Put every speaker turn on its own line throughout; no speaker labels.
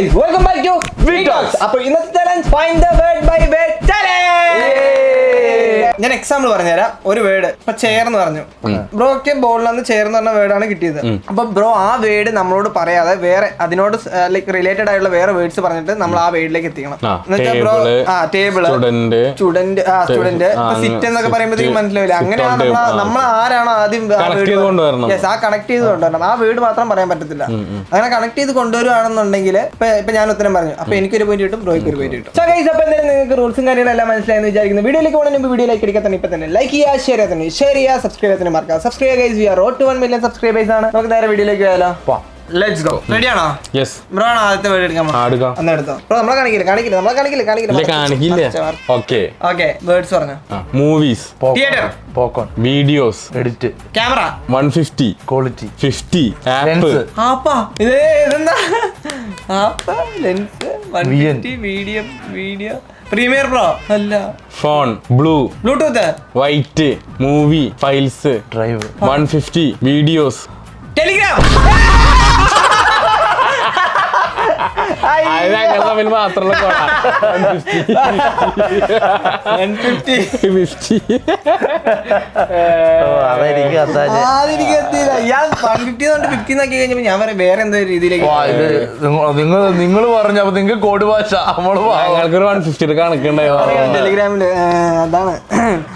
guys, welcome back to Vtalks. അപ്പോൾ ഇന്നത്തെ challenge find the word by word challenge. ഞാൻ example പറഞ്ഞുതരാം. ഒരു വേർഡ് ഇപ്പൊ ചെയർ എന്ന് പറഞ്ഞു, ബ്രോക്ക് ബോളിൽ നിന്ന് ചെയർ എന്ന് പറഞ്ഞ വേർഡാണ് കിട്ടിയത്. അപ്പൊ ബ്രോ ആ വേർഡ് നമ്മളോട് പറയാതെ വേറെ അതിനോട് ലൈക്ക് റിലേറ്റഡ് ആയിട്ടുള്ള വേറെ വേർഡ്സ് പറഞ്ഞിട്ട് നമ്മൾ ആ വേർഡിലേക്ക് എത്തിക്കണം. എന്നുവെച്ചാൽ ബ്രോ ടേബിള്, സ്റ്റുഡന്റ്, സിറ്റ് എന്നൊക്കെ പറയുമ്പോഴത്തേക്കും മനസ്സിലാവില്ല. അങ്ങനെയാണ് നമ്മൾ ആരാണോ ആദ്യം ആ കണക്ട് ചെയ്ത് കൊണ്ടുവരണം. ആ വേർഡ് മാത്രം പറയാൻ പറ്റത്തില്ല. അങ്ങനെ കണക്ട് ചെയ്ത് കൊണ്ടുവരുവാണെന്നുണ്ടെങ്കിൽ ഇപ്പൊ ഞാൻ ഉത്തരം പറഞ്ഞു, അപ്പൊ എനിക്കൊരു പോയിന്റ് കിട്ടും, ബ്രോയ്ക്ക് ഒരു പോയിന്റ് കിട്ടും. സോ ഗൈസ്, അപ്പൊ എന്തായാലും നിങ്ങൾക്ക് റൂൾസും കാര്യങ്ങളെല്ലാം മനസ്സിലായെന്ന് വിചാരിക്കുന്നു. വീഡിയോയിലേക്ക് പോകുന്നതിന് മുമ്പ് വീഡിയോ ലൈക്ക് അടിക്കാൻ തന്നെ ഇപ്പൊ തന്നെ ലൈക്ക് ചെയ്യുക, ഷെയർ ചെയ്യുക, സബ്സ്ക്രൈബ് ചെയ്യാൻ മറക്കുക. Subscribe guys, we are road to 1 million subscribers ആണ്. നമുക്ക് നേരെ വീഡിയോയിലേക്ക് പോയാലോ. Let's go. റെഡി ആണോ? യെസ്. ബ്രോ ആണ് ആദ്യത്തെ വേർഡ് എടുക്കാൻ. എന്നാ എടുത്തോ ബ്രോ. നമ്മളെ കാണിക്കില്ല.
ഓക്കേ
വേർഡ്സ് പറഞ്ഞോ.
Movies,
theatre,
popcorn, videos,
edit,
camera,
150,
quality,
50, app,
ആപ്പാ ഇതെന്താ ആപ്പാ, ലെൻസ്, 150, വീഡിയോ, പ്രീമിയർ പ്രോ അല്ല,
phone,
bluetooth,
white, movie, files,
drive,
150, videos,
Telegram.
മാത്രമുള്ള
ഞാൻ വേറെ എന്തോ രീതിയിലേക്ക്
നിങ്ങൾ പറഞ്ഞപ്പോ നിങ്ങൾക്ക് കോഡ് ഭാഷ
ഞങ്ങൾക്കൊരു 150 കണക്കുണ്ടായോ
ടെലിഗ്രാമില്. അതാണ്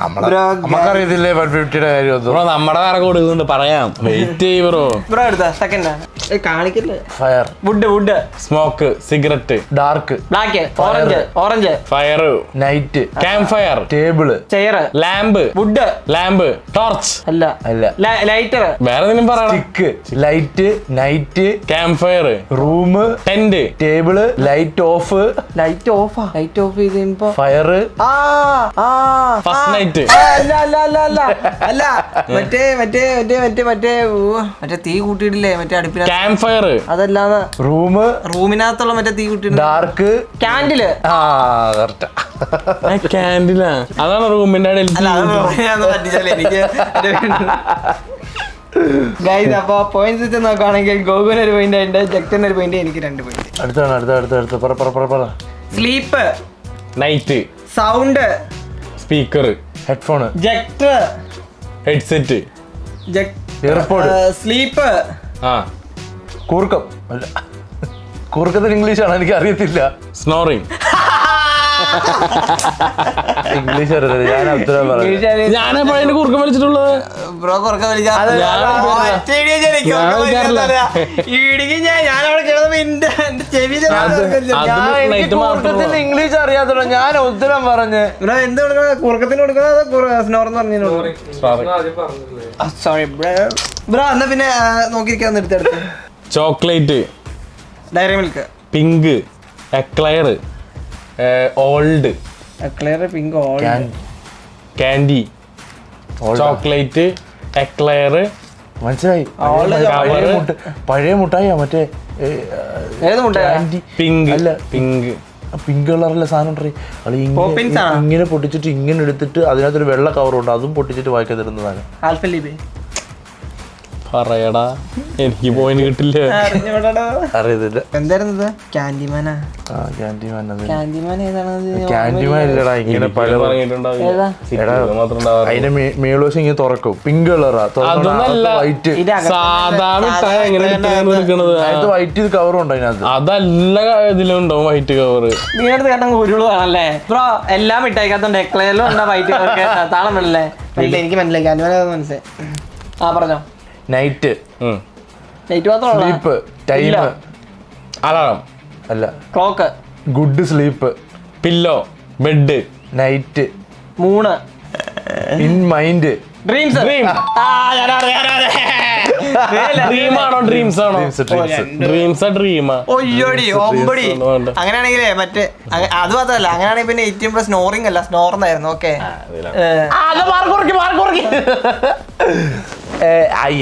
നമുക്കറിയത്തില്ലേ 150യുടെ കാര്യം.
നമ്മുടെ വേറെ കൊടുക്കുന്നുണ്ട്, പറയാം. വെയിറ്റ് ചെയ്യ് ബ്രോ.
ബ്രോ എടുത്താ സെക്കൻഡ് കാണിക്കില്ലേ.
Fire,
wood,
smoke, cigarette,
dark,
black, orange,
fire,
night,
camp fire,
table,
chair,
lamp,
wood,
lamp, torch
അല്ല,
ലൈറ്റർ, വേറെ എന്തെങ്കിലും പറയണം.
Stick, light, night,
camp fire,
room,
tent,
table, light off
ചെയ്ത് കഴിയുമ്പോ
fire,
first night,
അല്ല മറ്റേ തീ കൂട്ടിയിട്ടില്ലേ മറ്റേ അടുപ്പിന,
ക്യാമ്പ് ഫയർ,
അതല്ലാതെ
റൂമിനകത്തുള്ള
മറ്റേ തീ കൂട്ടിയിട്ടുണ്ട്,
ഡാർക്ക്,
ക്യാൻഡില്.
ക്യാൻഡിലാ, അതാണ് റൂമിന്റെ ഇടയിൽ.
അപ്പൊ പോയിന്റ്സ് വെച്ച് നോക്കുകയാണെങ്കിൽ ഗോകുന് ഒരു പോയിന്റ് ഉണ്ട്, ജക്ടന് ഒരു പോയിന്റ്, എനിക്ക് 2 പോയിന്റ്.
അടുത്താണ്
sleep,
night,
sound,
speaker, headphone,
ജക്ടർ,
ഹെഡ്സെറ്റ്,
എയർപോഡ്,
സ്ലീപ്പ്,
കൂർക്കം. അല്ല, കൂർക്കത്തിന് ഇംഗ്ലീഷ് ആണ്, എനിക്ക് അറിയത്തില്ല.
സ്നോറിംഗ്.
ഇംഗ്ലീഷ് അറിയത്തില്ല, ഞാൻ ഉത്തരം പറഞ്ഞു.
ഞാനെപ്പോഴും കുറുക്കം വലിച്ചിട്ടുള്ളത്.
ബ്രോ കുറുക്കം
കൂർക്കത്തിന് ഇംഗ്ലീഷ് അറിയാത്തുള്ളൂ, ഞാൻ ഉത്തരം പറഞ്ഞ്.
ബ്രോ എന്ത് കൊടുക്കണം, കുറുക്കത്തിന് കൊടുക്കണം, സ്നോറെന്ന് പറഞ്ഞു. Sorry bro. എന്നാ പിന്നെ നോക്കിയിരിക്കാന്ന് എടുത്തെടുത്ത്.
Chocolate,
dairy milk,
pink, eclair, old,
pink,
candy, chocolate, eclair,
മനസ്സിലായി. പഴയ മുട്ടായിയാ മറ്റേ
ഏത് മുട്ടായി?
പിങ്ക്.
അല്ല,
പിങ്ക്
കളറിലെ സാധനം ഇങ്ങനെ പൊട്ടിച്ചിട്ട് ഇങ്ങനെ എടുത്തിട്ട് അതിനകത്തൊരു വെള്ള കവറുണ്ട്, അതും പൊട്ടിച്ചിട്ട് വായിക്കാൻ തരുന്നതാണ്.
പറയടാ, എനിക്ക് പോയിന്റ് കിട്ടില്ല.
അറിയത്തില്ല.
എന്തായിരുന്നത്? ക്യാൻഡിമാൻ
ഇല്ലടാ, ഇങ്ങനെ പല അതിന്റെ മേളോശം ഇങ്ങനെ തുറക്കും. പിങ്ക് കളറാ, വൈറ്റ്, വൈറ്റ് കവറും ഉണ്ട് അതിനകത്ത്.
അതല്ല ഇതിലുണ്ടാവും വൈറ്റ് കവർ.
ഉരുളാണല്ലേ ബ്രോ? എല്ലാം മിഠായിക്കകത്തുണ്ട്, എക്ലയറിലും ഉണ്ടാ വൈറ്റ് കവർ. താളം വേണല്ലേ? എനിക്ക് മനസ്സിലായി, ക്യാൻഡിമാൻ മനസ്സിലായി. പറഞ്ഞോ.
നൈറ്റ്,
മാത്രം,
സ്ലീപ്പ്, ടൈം,
അലാറം,
അല്ല,
clock,
good sleep,
pillow, bed,
night,
moon,
in mind,
dreams.
ഡ്രീമാണോ ഡ്രീംസ് ആണോ? ഡ്രീംസാ ഡ്രീമാ?
അങ്ങനെയാണെങ്കിലേ മറ്റേ അത് മാത്രല്ല, അങ്ങനെയാണെങ്കിൽ പിന്നെ 18+ സ്നോറിംഗ് അല്ല, സ്നോർന്നായിരുന്നു. ഓക്കെ,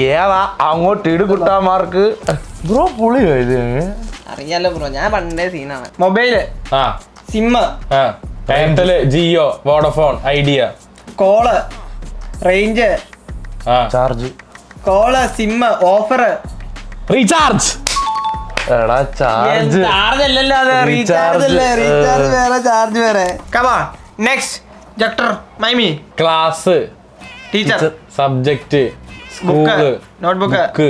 ഏതാ അങ്ങോട്ട് ഇടുകുട്ടാ മാർക്ക്. ബ്രോ പുളി
അറിയാലോ ബ്രോ, ഞാൻ പണ്ടേ സീനാണ്. Mobile, sim,
Airtel, Jio, Vodafone, Idea,
call, range,
charge,
call, sim, offer,
recharge,
എടാ ചാർജ്
ചാർജ് അല്ലല്ലോ അത്, റീചാർജ് അല്ലേ? റീചാർജ് വേറെ, ചാർജ് വേറെ. Comma next. ജക്ടർ, മൈമി,
class,
teacher,
subject,
book,
school,
notebook,
book,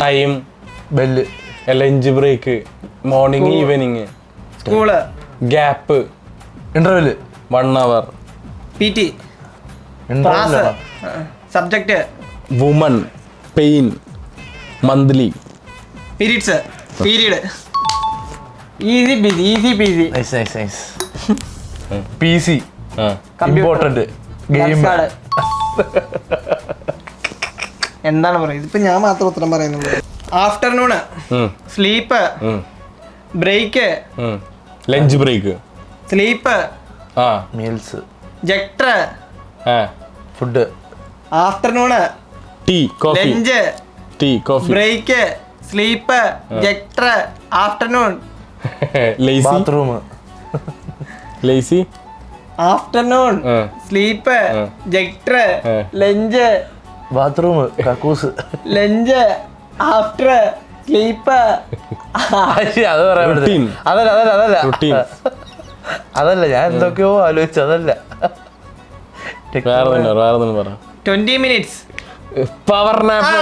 time,
bell,
lunch break, morning evening,
school,
gap,
interval,
1 hour,
PT, class, subject,
woman, pain, monthly,
periods, period. Easy busy, easy busy.
Nice nice nice. PC
Computer.
Important game.
എന്താണ് പറയുക? ഇതിപ്പോ ഞാൻ മാത്രം ഉത്തരം പറയുന്നുള്ളൂ. Afternoon, sleep, break,
lunch break,
sleep,
ആ
meals,
ജക്ടർ,
food,
afternoon,
tea coffee,
lunch,
tea coffee,
break, sleep, ജക്ടർ, afternoon,
lazy,
bathroom,
lazy,
afternoon, sleep, ജക്ടർ, ലഞ്ച്,
ബാത്റൂം, കക്കൂസ്.
Lunch, after, sleep.
അത് പറയാൻ
Routine.
പറ്റില്ല. അതല്ല
Routine.
അതല്ല, ഞാൻ എന്തൊക്കെയോ ആലോചിച്ചു. അതല്ല
വേറെ പറ.
20 minutes.
Power nap,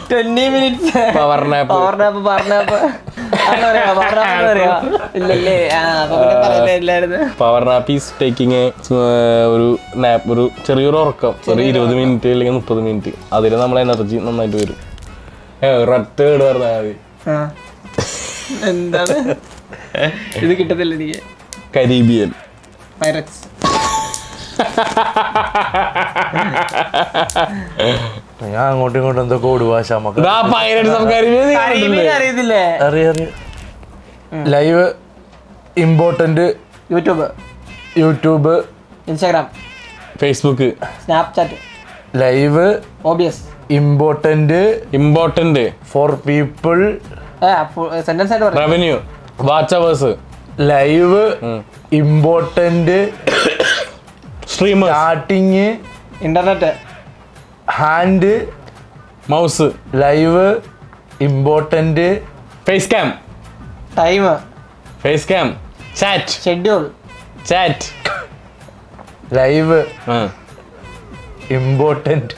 20 minutes.
Power nap,
power nap, power nap. ഇല്ലല്ലേ? അപ്പൊ പിന്നെ പറയില്ലായിരുന്നു.
പവർ നാപ്പ് ഈസ് ടേക്കിംഗ് ഒരു നാപ്പ്, ഒരു ചെറിയൊരു ഉറക്കം, ഒരു 20 മിനിറ്റ് അല്ലെങ്കിൽ 30 മിനിറ്റ്. അതിൽ നമ്മളെ എനർജി നന്നായിട്ട് വരും. ഒരൊറ്റ വീട് പറഞ്ഞാൽ മതി.
എന്താണ് ഇത്? കിട്ടത്തില്ല എനിക്ക്.
Caribbean,
pirates.
ഞാൻ അങ്ങോട്ടും ഇങ്ങോട്ടും എന്തൊക്കെ ഓടുവാശ നമുക്ക്
കരീബിയൻ അറിയത്തില്ലേ?
അറിയാം. Live, important, YouTube,
Instagram,
Facebook,
Snapchat,
live,
OBS.
Important
for people,
sentence ആയിട്ട് പറയാം.
Revenue, watch hours,
live, important,
streamer,
starting,
internet,
hand,
mouse,
live, important,
face cam,
time,
face cam, chat,
schedule,
chat,
live, important,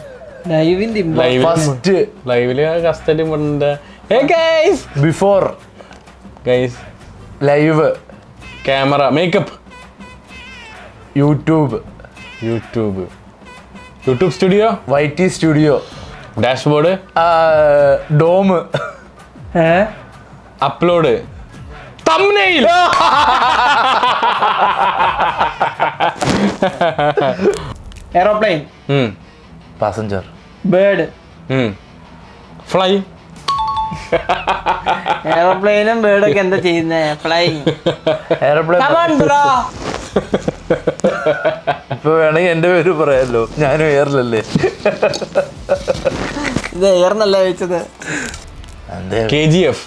ലൈവിന്റെ
first,
ലൈവില് custody ഉണ്ട്.
Before,
guys,
live,
camera, makeup,
YouTube
studio,
YT studio,
dashboard,
dome,
upload, thumbnail,
aeroplane,
passenger,
bird.
Fly,
എയറോപ്ലെയിനും ബേർഡൊക്കെ എന്താ ചെയ്യുന്നേ? Flying.
Airplane. ഇപ്പൊ വേണമെങ്കിൽ എന്റെ പേര് പറയാലോ, ഞാനും എയറിലല്ലേ.
ഇത് എയർന്നല്ല ചോദിച്ചത്.
KGF,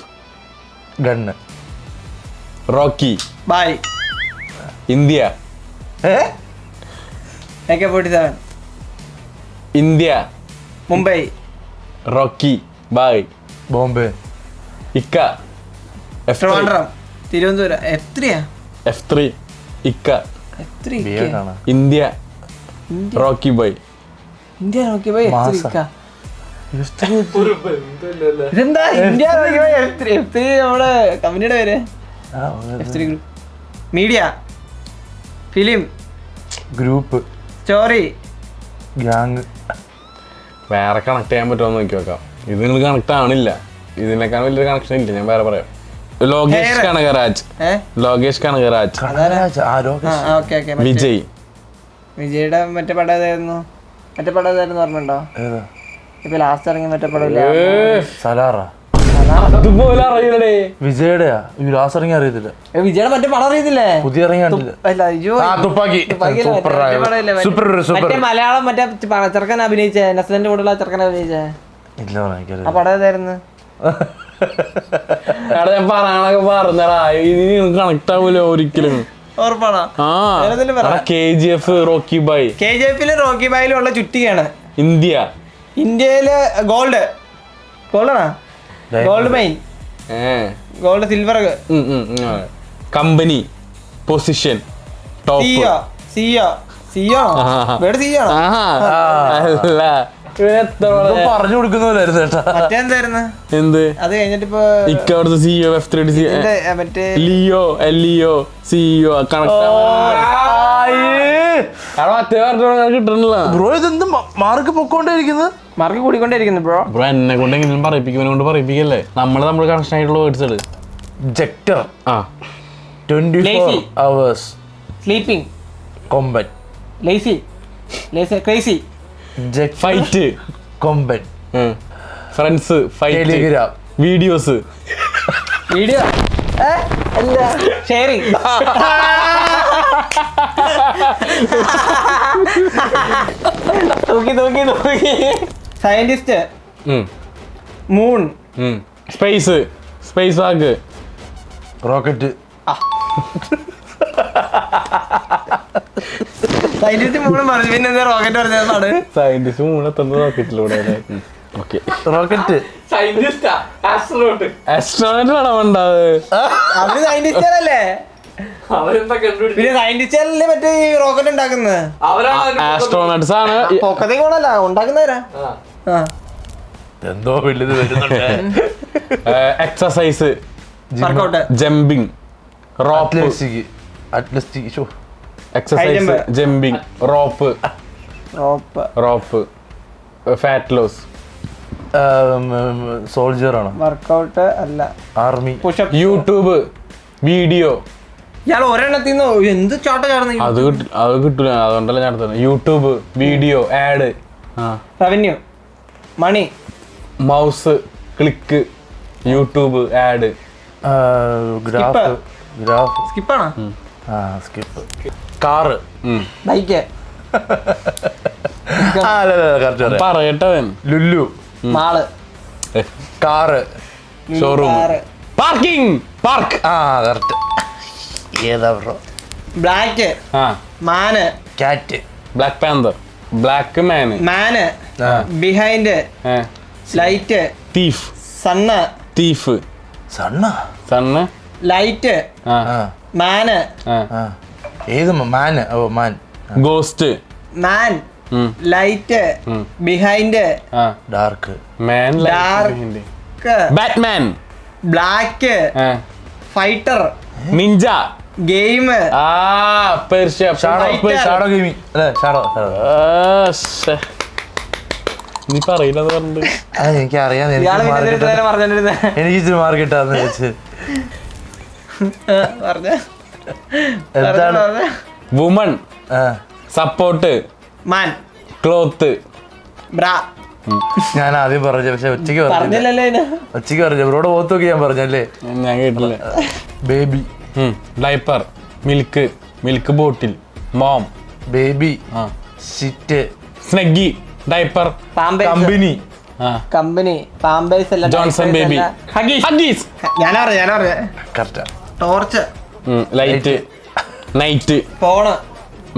gun,
Rocky,
Bhai,
India,
AK-47,
India,
Mumbai,
Rocky, Bhai,
Bombay,
ഇക്ക,
ട്രിവാൻഡ്രം, തിരുവനന്തപുരം. എത്രയാ?
F3, ഇക്ക,
എത്ര?
കാണാം.
ഇന്ത്യ, റോക്കി ബോയ്,
ഇന്ത്യ നോക്കി പോയി.
മാസം.
ഇതെന്താ ഇന്ത്യ നോക്കി പോയി? F3 നമ്മുടെ കമ്പനിയുടെ പേര്. F3 group. Media, film,
group,
story,
gang.
വേറെ കണക്ട് ചെയ്യാൻ പറ്റുമോ നോക്കി നോക്കാം. ഇത് നിങ്ങൾ കണക്ട് ആവണില്ല. ഇതിനേക്കാൾ വലിയൊരു കണക്ഷൻ ഇല്ല. ഞാൻ വേറെ പറയാം. ലോകേഷ് കനകരാജ്, ലോകേഷ് കനകരാജ്, വിജയ്.
വിജയുടെ മറ്റേ പടം ഏതായിരുന്നു? ഓർമ്മയുണ്ടോ? ഇപ്പൊ ലാസ്റ്റ് ഇറങ്ങി മറ്റേ പടം
സലാറ.
അതുപോലെ അറിയില്ലേ?
വിജയുടെയാ ലാസ്റ്റ് ഇറങ്ങി അറിയത്തില്ല.
വിജയുടെ മറ്റേ പടം അറിയത്തില്ലേ?
പുതിയ ഇറങ്ങി കണ്ടില്ല.
മറ്റേ മലയാളം മറ്റേ ചെറുക്കൻ അഭിനയിച്ച നസ്ലിന്റെ കൂടെയുള്ള ചെറുക്കൻ അഭിനയിച്ച
ഇല്ല
ആ പടം ഏതായിരുന്നു?
ഞാൻ പറയാനൊക്കെ പറഞ്ഞടാ, ഇനി കണക്ട് ആവൂലോ ഒരിക്കലും. KGF, Rocky bhai.
KGF-ല് റോക്കി ബായിലുള്ള ചുറ്റികയാണ്.
ഇന്ത്യയില്
ഗോൾഡാണോ? Gold mine, gold silver,
company, position, top.
CEO CEO സിയോ വേട് സിയോ
അല്ല
പറഞ്ഞു കൊടുക്കുന്നവരായിരുന്നു ചേട്ടാ.
മറ്റേന്തായിരുന്നു
എന്ത്
അത് കഴിഞ്ഞിട്ട് ഇപ്പൊ
ഇക്കവിടുത്തെ സിഇഒ F3D
മറ്റേ
ലിയോ എൽഇഒ സിഇഒ മറ്റേ കിട്ടണില്ല
ബ്രോ ഇതെന്ത് മാർക്ക് പൊക്കോണ്ടിരിക്കുന്നത്?
മാർക്ക് കൂടിക്കൊണ്ടിരിക്കുന്നു ബ്രോ.
ബ്രോ എന്നെ കൊണ്ട് എങ്ങനെയും പറയിപ്പിക്കും, കൊണ്ട് പറയിപ്പിക്കല്ലേ. നമ്മൾ കണക്ഷൻ ആയിട്ടുള്ള വേർഡ്സ് എടു.
ജെക്ടർ
ആ
24 hours
sleeping,
combat
lazy crazy,
fight,
combat
friends, fight,
Telegram,
videos,
video അല്ല ഷെയറിംഗ്, നോക്കി scientist, moon,
space walk,
rocket,
scientist മൂണും പറഞ്ഞു. പിന്നെ എന്താ റോക്കറ്റ് പറഞ്ഞതാണ്?
സയന്റിസ്റ്റ് മൂന്നെത്തുന്നത് റോക്കറ്റിലൂടെ. ഓക്കെ
റോക്കറ്റ്
ആസ്ട്രോണറ്റ് വേണമെണ്ടാവ്.
അവര് സയന്റിസ്റ്റല്ലേ? പിന്നെ സയന്റിസ്റ്റല്ലേ മറ്റേ ഈ റോക്കറ്റ് ഉണ്ടാക്കുന്നത്?
ആസ്ട്രോണട്സ് ആണ്.
പൊക്കത്തേക്ക് പോണല്ല ഉണ്ടാക്കുന്നവരാ.
എന്തോ വലുത് വരുന്നുണ്ട്.
Exercise,
workout,
jumping, rope, exercise, jumping, rope, fat loss,
soldier ആണ്,
വർക്കൗട്ട് അല്ല,
ആർമി,
പുഷപ്പ്,
യൂട്യൂബ് വീഡിയോ.
ഇയാൾ ഒരെണ്ണത്തിന്ന് എന്ത് ചാട്ട ചാടുന്ന?
അത് കിട്ടൂല, അതുകൊണ്ടല്ല ഞാൻ എടുത്തത്. YouTube video ad,
revenue, money,
mouse click, YouTube ad,
graph,
സ്കിപ്പാണോ?
സ്കിപ്പ്, കാറ്,
ബൈക്ക്,
പറയട്ടവൻ.
Lulu,
mall,
car,
showroom, parking, park.
Correct. ഏതാ bro?
Black, man,
cat,
black panther, black man,
man, behind, light,
thief,
sun,
thief, sun,
light, man,
ഏത് man? Oh man.
Ghost,
man, light, behind,
dark,
man,
dark,
Batman,
black, fighter,
ninja,
game,
Persia,
shadow gaming അല്ലേ?
നീ പറയില്ലെന്ന് പറഞ്ഞിട്ട്
എനിക്ക് അറിയാം.
ഇയാള് പറഞ്ഞോണ്ടിരുന്നേ
എനിക്ക് ഇച്ചിരി mark കിട്ടാന്ന് വെച്ച്. എന്താണ്?
വുമൺ, സപ്പോർട്ട്,
മാൻ,
ക്ലോത്ത്,
ബ്രാ.
ഞാൻ ആദ്യം പറഞ്ഞു, പക്ഷെ ഉച്ചക്ക്
പറഞ്ഞില്ലല്ലേ?
ഉച്ചക്ക് പറഞ്ഞു. ബ്രോഡ് ഓത്ത് നോക്കി ഞാൻ പറഞ്ഞല്ലേ?
ഞാൻ കേട്ടില്ല.
Baby,
diaper, milk bottle, mom,
baby, shit,
snuggie, diaper,
company,
Pampers അല്ല,
ജോൺസൺ ബേബി, ഹഗീസ്.
ഞാനറിയാ.
കറക്റ്റാ.
Torch,
light, night,
phone,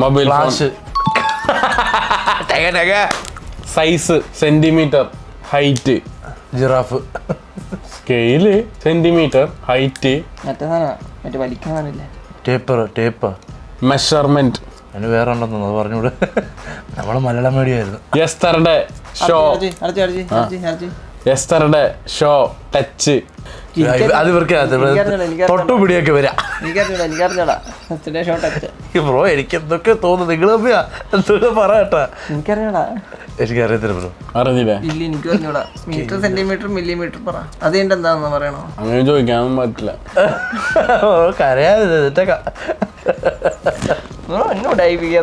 mobile,
flash,
size, centimetre, height,
giraffe,
scale, centimetre, height,
മറ്റേ സാധനം മറ്റേ വലിക്കാനില്ലേ?
Tape,
measurement.
അതിന് വേറെ ഉണ്ടെന്നു അത് പറഞ്ഞൂടെ? നമ്മള് മലയാളം മീഡിയമായിരുന്നു.
Yesterday show, touch.
അത് ഇവർക്ക് തൊട്ടു പിടിയൊക്കെ വരാം. ബ്രോ എനിക്ക് എന്തൊക്കെ തോന്നുന്നു. നിങ്ങൾ തമ്മിയാ എന്തൊക്കെ പറയട്ടാ? എനിക്കറിയത്തില്ല ബ്രോ.
അറിഞ്ഞില്ലേ?
എനിക്ക് പറഞ്ഞൂടാ. മീറ്റർ, സെന്റിമീറ്റർ, മില്ലിമീറ്റർ പറ. അത് എന്താന്ന് പറയണോ?
അങ്ങനെ ചോദിക്കാനൊന്നും പറ്റില്ല.
കരയാതെ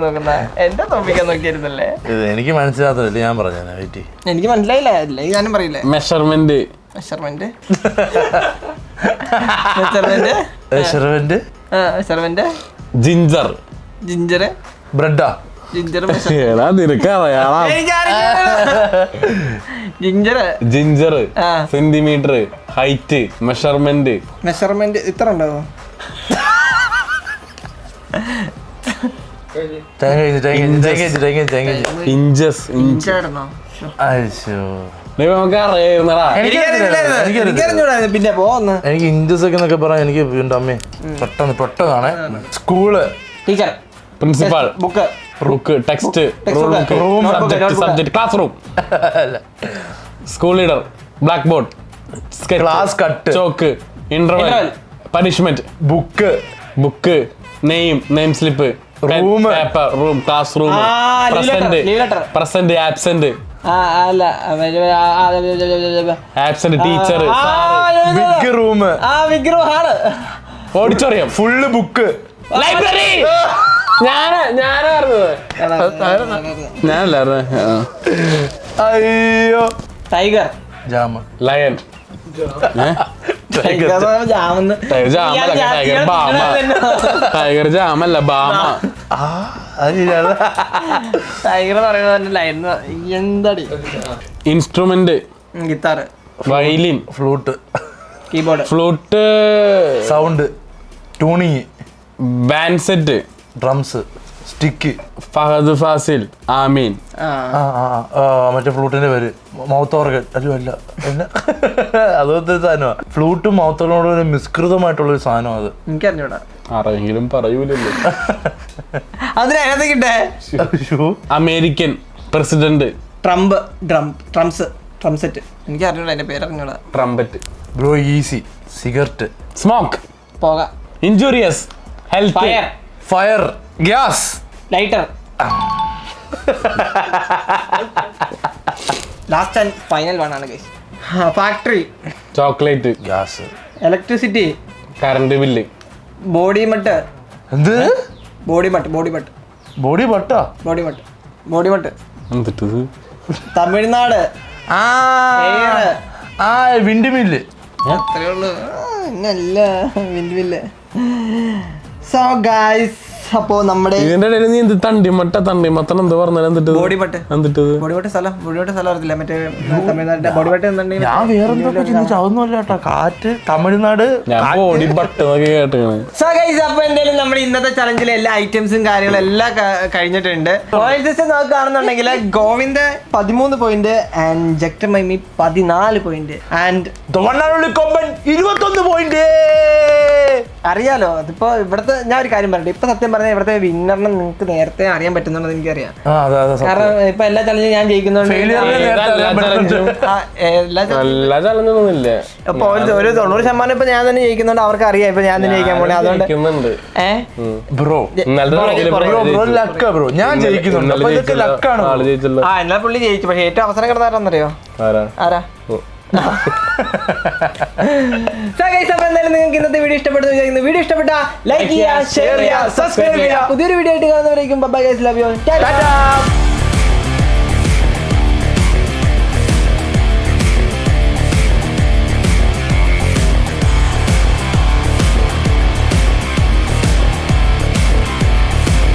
നോക്കുന്ന എന്റെ തോപ്പിക്കാൻ നോക്കിയായിരുന്നല്ലേ?
എനിക്ക് മനസ്സിലാകത്തില്ല. ഞാൻ പറഞ്ഞു
എനിക്ക് മനസ്സിലായില്ല. അല്ലെങ്കിൽ ഞാനും പറയില്ലേ.
മെഷർമെന്റ്, ജിഞ്ചർ,
ബ്രെഡാ,
ജിഞ്ചർ, സെന്റിമീറ്റർ, ഹൈറ്റ്, മെഷർമെന്റ്
ഇത്ര ഉണ്ടാവോ?
ഇഞ്ചസ്, നമുക്ക് അറിയായിരുന്നടാ.
എനിക്കറിഞ്ഞൂടായിരുന്നു. പിന്നെ പോന്ന്
എനിക്ക് ഇഞ്ചസ് ഒക്കെ എന്നൊക്കെ പറയാൻ എനിക്ക് എൻ്റെ അമ്മേ പെട്ടെന്നാണ്. School,
teacher,
principal,
book,
book, text,
room,
subject, class room, school leader, black board,
class cut,
chalk, interval, punishment, book, name slip,
room,
paper, room, class room, present, absent, absent, teacher,
big room,
auditorium,
full book,
library. ഞാനല്ലായിരുന്നു.
അയ്യോ,
tiger,
ജാമ,
lion, tiger ജാമല്ല, ബാമ.
Tiger പറയുന്നത് line എന്താടി.
Instrument,
guitar,
violin,
flute,
keyboard,
flute,
sound, tuning,
band set,
drums, stick,
Fahadh Faasil, ആമീൻ.
മറ്റേ ഫ്ലൂട്ടിന്റെ പേര് മൗത്ത് ഓർഗൻ. അല്ല അതുപോലത്തെ ഒരു സാധനമാണ് ഫ്ലൂട്ടും മൗത്ത് ഓർഗനോട് ഒരു മിശ്രിതമായിട്ടുള്ള ഒരു സാധനം. അത്
എനിക്കറിഞ്ഞൂടാ.
ആരെങ്കിലും പറയൂലല്ലോ.
അതിനകത്ത് കിട്ടേ
അമേരിക്കൻ പ്രസിഡന്റ്,
ട്രംപ്, ട്രംസെറ്റ്. എനിക്കറിഞ്ഞൂടാ, എന്റെ പേരറിഞ്ഞൂടാ.
Trumpet.
Bro easy, cigarette,
smoke,
പോക,
injurious, health,
fire, gas,
lighter. Last and final one ആണ് guys. Factory,
chocolate,
gas,
electricity,
current bill,
body മട്ട്.
എന്ത്
ബോഡി മട്ട്?
ബോഡി പട്ടാ,
ബോഡി മട്ട്.
എന്തിട്ടത്?
Tamil Nadu,
wind mill.
അത്രേ ഉള്ളൂ. ഇന്നല്ല വിൻഡ് മില്ല്. സോ ഗൈസ്, അപ്പോ നമ്മുടെ
ഇതിന്റെ ഇടയിൽ നീ എന്ത് തണ്ടിമത്തൻ എന്ത് പറഞ്ഞാൽ എന്തിട്ടത്?
ബോഡിമട്ട് സ്ഥലം അറിയത്തില്ല. മറ്റേ തമിഴ്നാട്ടിന്റെ ബോഡിമട്ട് എന്നുണ്ടെങ്കിൽ
ഞാൻ വേറെന്തൊക്കെ ചിന്തിച്ചു. അതൊന്നുമല്ല കേട്ടോ. കാറ്റ്, തമിഴ്നാട്.
ഞാൻ ബോഡിമട്ട് എന്നൊക്കെ കേട്ടാണ്.
സോ ഗൈസ്, അപ്പൊ എന്തായാലും നമ്മുടെ ഇന്നത്തെ ചലഞ്ചിലെ എല്ലാ ഐറ്റംസും കാര്യങ്ങളും എല്ലാം കഴിഞ്ഞിട്ടുണ്ട്. പോയിന്റ്സ് നോക്കുകയാണെന്നുണ്ടെങ്കിൽ ഗോവിന്ദ് 13 പോയിന്റ് ആൻഡ് ജക്ടമൈമി 14 പോയിന്റ് ആൻഡ്
21 പോയിന്റ്.
അറിയാലോ, അതിപ്പോ ഇവിടുത്തെ ഞാൻ ഒരു കാര്യം പറയട്ടെ. ഇപ്പൊ സത്യം പറഞ്ഞാൽ ഇവിടുത്തെ വിന്നറിനെ നിങ്ങൾക്ക് നേരത്തെ അറിയാൻ പറ്റുന്നുണ്ടെന്ന് എനിക്കറിയാം. കാരണം ഇപ്പൊ എല്ലാ ചലഞ്ചും ഞാൻ ജയിക്കുന്നുണ്ട്.
എല്ലാ ചലഞ്ചൊന്നും ഇല്ല.
അപ്പൊ ഒരു 90% ഇപ്പൊ ഞാൻ തന്നെ ജയിക്കുന്നുണ്ട്. അവർക്ക് അറിയാം ഇപ്പൊ ഞാൻ തന്നെ ജയിക്കാൻ പോണേ. അതുകൊണ്ട്
ഞാൻ ജയിക്കുന്നുണ്ട്.
എന്നാ പുള്ളി ജയിച്ചു. പക്ഷെ ഏറ്റവും അവസരം കിടന്നാരെന്നറിയോ? ആരാ? എന്തായാലും നിങ്ങൾക്ക് ഇന്നത്തെ വീഡിയോ ഇഷ്ടപ്പെട്ടു. വീഡിയോ ഇഷ്ടപ്പെട്ട ലൈക്ക് ചെയ്യുക, ഷെയർ ചെയ്യുക, സബ്സ്ക്രൈബ് ചെയ്യുക. പുതിയൊരു വീഡിയോ ആയിട്ട് കാണുന്നവരേക്കും ബൈ ഗൈസ്, ലവ് യു.